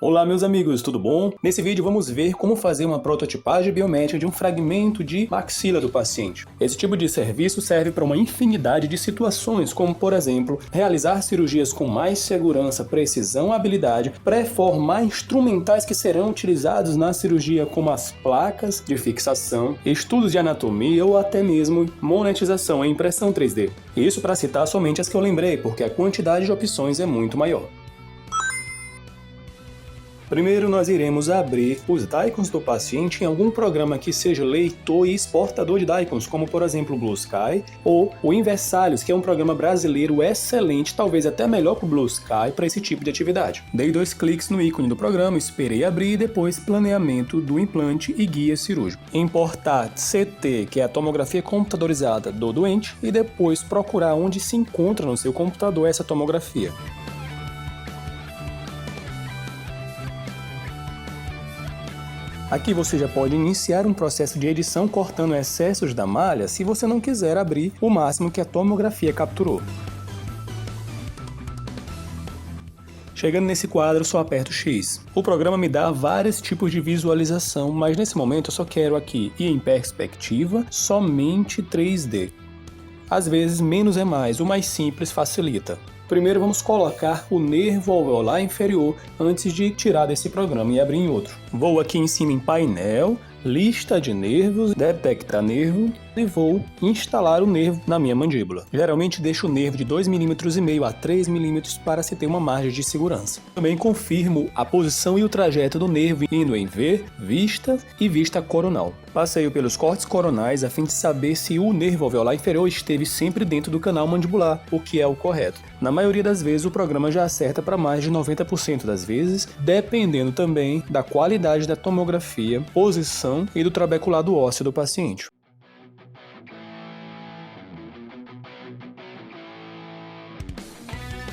Olá meus amigos, tudo bom? Nesse vídeo vamos ver como fazer uma prototipagem biométrica de um fragmento de maxila do paciente. Esse tipo de serviço serve para uma infinidade de situações, como por exemplo, realizar cirurgias com mais segurança, precisão, habilidade, pré-formar instrumentais que serão utilizados na cirurgia, como as placas de fixação, estudos de anatomia ou até mesmo monetização em impressão 3D. Isso para citar somente as que eu lembrei, porque a quantidade de opções é muito maior. Primeiro, nós iremos abrir os DICOMs do paciente em algum programa que seja leitor e exportador de DICOMs, como por exemplo o Blue Sky ou o Inversalis, que é um programa brasileiro excelente, talvez até melhor que o Blue Sky para esse tipo de atividade. Dei 2 cliques no ícone do programa, esperei abrir e depois planeamento do implante e guia cirúrgico. Importar CT, que é a tomografia computadorizada do doente, e depois procurar onde se encontra no seu computador essa tomografia. Aqui você já pode iniciar um processo de edição cortando excessos da malha se você não quiser abrir o máximo que a tomografia capturou. Chegando nesse quadro, só aperto X. O programa me dá vários tipos de visualização, mas nesse momento eu só quero aqui ir em perspectiva, somente 3D. Às vezes, menos é mais, o mais simples facilita. Primeiro vamos colocar o nervo alveolar inferior antes de tirar desse programa e abrir em outro. Vou aqui em cima em painel, lista de nervos, detectar nervo e vou instalar o nervo na minha mandíbula. Geralmente deixo o nervo de 2,5 mm a 3 mm para se ter uma margem de segurança. Também confirmo a posição e o trajeto do nervo indo em V, vista e vista coronal. Passeio pelos cortes coronais a fim de saber se o nervo alveolar inferior esteve sempre dentro do canal mandibular, o que é o correto. Na maioria das vezes o programa já acerta para mais de 90% das vezes, dependendo também da qualidade da tomografia, posição e do trabeculado ósseo do paciente.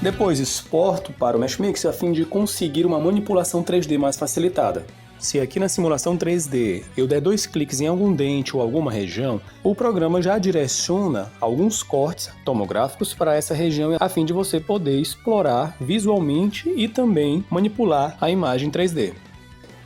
Depois exporto para o Meshmix a fim de conseguir uma manipulação 3D mais facilitada. Se aqui na simulação 3D eu der 2 cliques em algum dente ou alguma região, o programa já direciona alguns cortes tomográficos para essa região a fim de você poder explorar visualmente e também manipular a imagem 3D.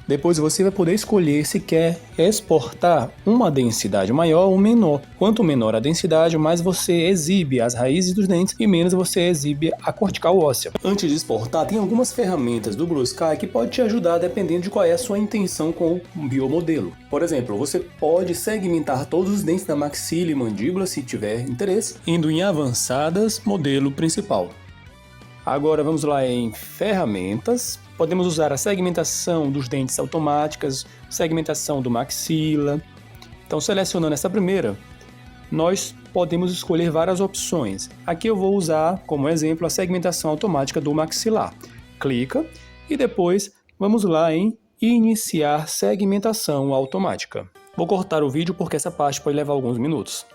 Depois você vai poder escolher se quer exportar uma densidade maior ou menor. Quanto menor a densidade, mais você exibe as raízes dos dentes e menos você exibe a cortical óssea. Antes de exportar, tem algumas ferramentas do Blue Sky que pode te ajudar dependendo de qual é a sua intenção com o biomodelo. Por exemplo, você pode segmentar todos os dentes da maxila e mandíbula se tiver interesse, indo em avançadas, modelo principal. Agora vamos lá em ferramentas. Podemos usar a segmentação dos dentes automáticas, segmentação do maxila. Então, selecionando essa primeira, nós podemos escolher várias opções. Aqui eu vou usar como exemplo a segmentação automática do maxilar. Clica e depois vamos lá em iniciar segmentação automática. Vou cortar o vídeo porque essa parte pode levar alguns minutos.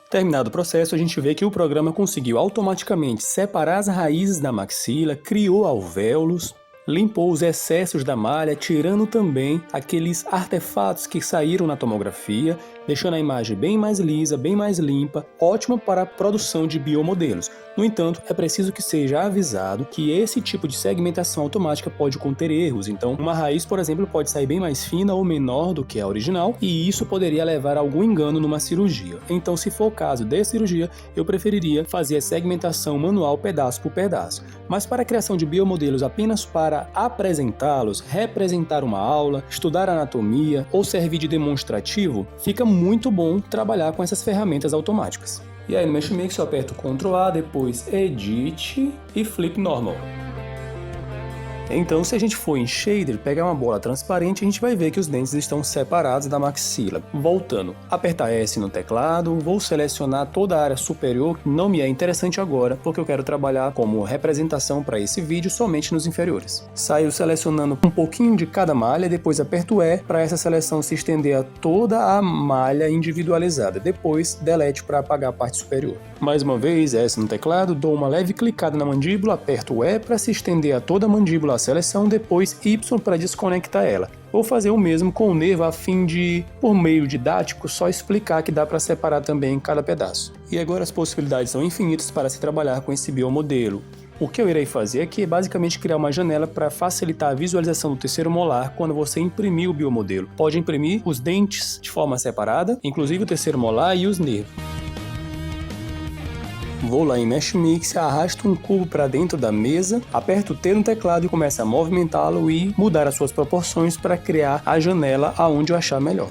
Terminado o processo, a gente vê que o programa conseguiu automaticamente separar as raízes da maxila, criou alvéolos, limpou os excessos da malha, tirando também aqueles artefatos que saíram na tomografia, deixando a imagem bem mais lisa, bem mais limpa, ótima para a produção de biomodelos. No entanto, é preciso que seja avisado que esse tipo de segmentação automática pode conter erros, então uma raiz, por exemplo, pode sair bem mais fina ou menor do que a original, e isso poderia levar a algum engano numa cirurgia. Então, se for o caso de cirurgia, eu preferiria fazer a segmentação manual pedaço por pedaço. Mas para a criação de biomodelos apenas para apresentá-los, representar uma aula, estudar anatomia ou servir de demonstrativo, fica muito bom trabalhar com essas ferramentas automáticas. E aí no Meshmix eu aperto Ctrl A, depois Edit e Flip Normal. Então, se a gente for em Shader, pegar uma bola transparente, a gente vai ver que os dentes estão separados da maxila. Voltando, apertar S no teclado, vou selecionar toda a área superior, que não me é interessante agora, porque eu quero trabalhar como representação para esse vídeo somente nos inferiores. Saio selecionando um pouquinho de cada malha, depois aperto E para essa seleção se estender a toda a malha individualizada. Depois, Delete para apagar a parte superior. Mais uma vez, S no teclado, dou uma leve clicada na mandíbula, aperto E para se estender a toda a mandíbula a seleção, depois Y para desconectar ela. Vou fazer o mesmo com o nervo a fim de, por meio didático, só explicar que dá para separar também cada pedaço. E agora as possibilidades são infinitas para se trabalhar com esse biomodelo. O que eu irei fazer aqui é basicamente criar uma janela para facilitar a visualização do terceiro molar quando você imprimir o biomodelo. Pode imprimir os dentes de forma separada, inclusive o terceiro molar e os nervos. Vou lá em Mesh Mix, arrasto um cubo para dentro da mesa, aperto o T no teclado e começo a movimentá-lo e mudar as suas proporções para criar a janela aonde eu achar melhor.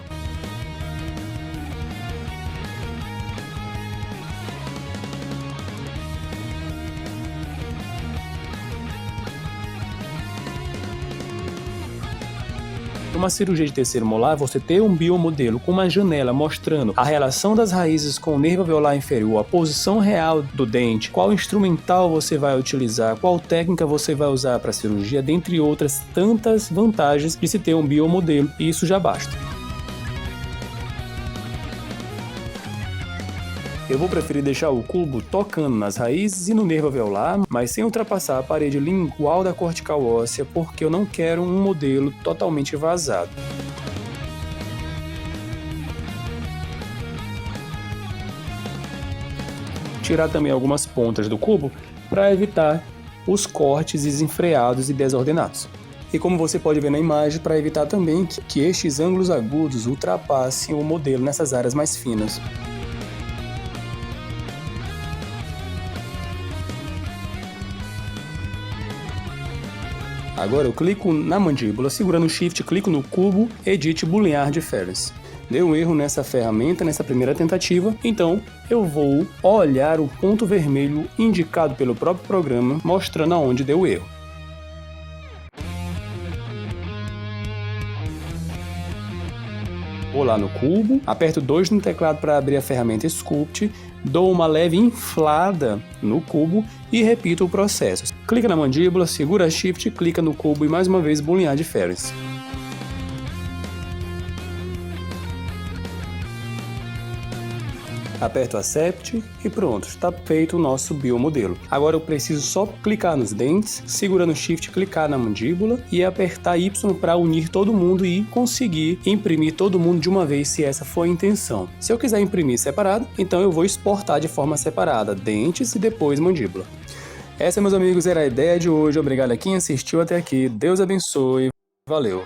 Numa cirurgia de terceiro molar, você ter um biomodelo com uma janela mostrando a relação das raízes com o nervo alveolar inferior, a posição real do dente, qual instrumental você vai utilizar, qual técnica você vai usar para a cirurgia, dentre outras tantas vantagens de se ter um biomodelo, e isso já basta. Eu vou preferir deixar o cubo tocando nas raízes e no nervo alveolar, mas sem ultrapassar a parede lingual da cortical óssea, porque eu não quero um modelo totalmente vazado. Tirar também algumas pontas do cubo para evitar os cortes desenfreados e desordenados. E como você pode ver na imagem, para evitar também que estes ângulos agudos ultrapassem o modelo nessas áreas mais finas. Agora eu clico na mandíbula, segurando o Shift, clico no cubo, Edit Boolean Difference. Deu um erro nessa ferramenta, nessa primeira tentativa, então eu vou olhar o ponto vermelho indicado pelo próprio programa, mostrando aonde deu erro. Vou lá no cubo, aperto 2 no teclado para abrir a ferramenta Sculpt, dou uma leve inflada no cubo e repito o processo. Clica na mandíbula, segura Shift, clica no cubo e mais uma vez Boolean Difference. Aperto Accept e pronto, está feito o nosso biomodelo. Agora eu preciso só clicar nos dentes, segurando Shift, clicar na mandíbula e apertar Y para unir todo mundo e conseguir imprimir todo mundo de uma vez, se essa for a intenção. Se eu quiser imprimir separado, então eu vou exportar de forma separada, dentes e depois mandíbula. Essa, meus amigos, era a ideia de hoje. Obrigado a quem assistiu até aqui. Deus abençoe. Valeu!